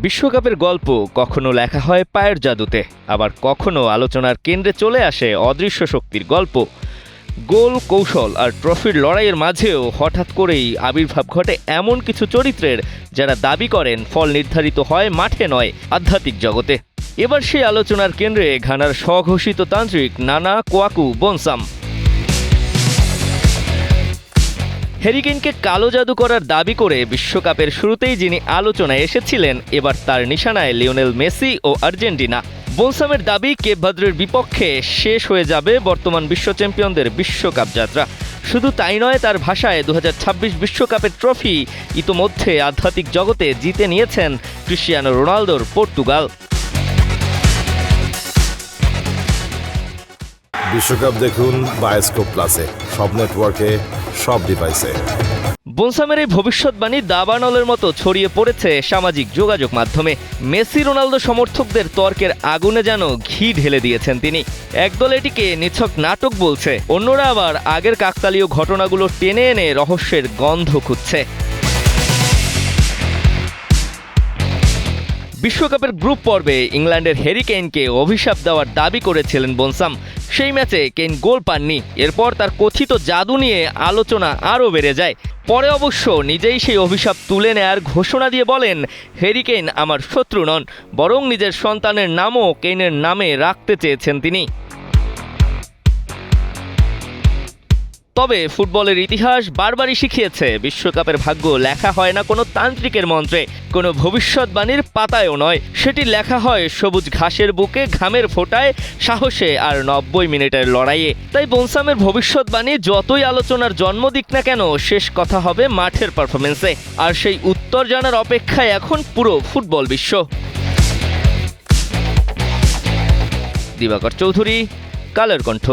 বিশ্বকাপের গল্প কখনো লেখা হয় পায়ের জাদুতে, আবার কখনো আলোচনার কেন্দ্রে চলে আসে অদৃশ্য শক্তির গল্প। গোল, কৌশল আর ট্রফির লড়াইয়ের মাঝেও হঠাৎ করেই আবির্ভাব ঘটে এমন কিছু চরিত্রের, যারা দাবি করেন ফল নির্ধারিত হয় মাঠে নয়, আধ্যাত্মিক জগতে। এবার সেই আলোচনার কেন্দ্রে ঘানার স্বঘোষিত তান্ত্রিক নানা কোয়াকু বনসাম। হ্যারি কেইনকে কালো জাদু করার দাবি করে বিশ্বকাপের শুরুতেই যিনি আলোচনায় এসেছিলেন, এবার তার নিশানায় লিওনেল মেসি ও আর্জেন্টিনা। বনসামের দাবি কেপ ভার্দের বিপক্ষে শেষ হয়ে যাবে বর্তমান বিশ্ব চ্যাম্পিয়নদের বিশ্বকাপ যাত্রা। শুধু তাই নয়, তার ভাষায় 2026 বিশ্বকাপের ট্রফি ইতোমধ্যে আধ্যাত্মিক জগতে জিতে নিয়েছেন ক্রিস্টিয়ানো রোনালদোর পর্তুগাল। বিশ্বকাপ দেখুন বায়োস্কোপ প্লাসে, সব নেটওয়ার্কে, সব ডিভাইসে। বনসামের এই ভবিষ্যৎবাণী দাবানলের মতো ছড়িয়ে পড়েছে সামাজিক যোগাযোগ মাধ্যমে। মেসি রোনালদো সমর্থকদের তর্কের আগুনে যেন ঘি ঢেলে দিয়েছেন তিনি। একদল এটিকে নিছক নাটক বলছে, অন্যরা আবার আগের কাকতালীয় ঘটনাগুলো টেনে এনে রহস্যের গন্ধ খুঁজছে। বিশ্বকাপের গ্রুপ পর্বে ইংল্যান্ডের হ্যারি কেইনকে অভিশাপ দেওয়ার দাবি করেছিলেন বনসাম। সেই ম্যাচে কেইন গোল পাননি। এরপর তার কথিত জাদু নিয়ে আলোচনা আরও বেড়ে যায়। পরে অবশ্য নিজেই সেই অভিশাপ তুলে নেয়ার ঘোষণা দিয়ে বলেন, হ্যারি কেইন আমার শত্রু নন, বরং নিজের সন্তানের নামও কেইনের নামে রাখতে চেয়েছেন তিনি। তবে ফুটবলের ইতিহাস বারবারই শিখিয়েছে, বিশ্বকাপের ভাগ্য লেখা হয় না কোনো তান্ত্রিকের মন্ত্রে, কোনো ভবিষ্যৎবাণীর পাতায়ও নয়। সেটি লেখা হয় সবুজ ঘাসের বুকে, ঘামের ফোঁটায়, সাহসে আর 90 মিনিটের লড়াইয়ে। তাই বনসামের ভবিষ্যৎবাণী যতই আলোচনার জন্ম দিক না কেন, শেষ কথা হবে মাঠের পারফরমেন্সে। আর সেই উত্তর জানার অপেক্ষায় এখন পুরো ফুটবল বিশ্ব। দিবাকর চৌধুরী, কালের কণ্ঠ।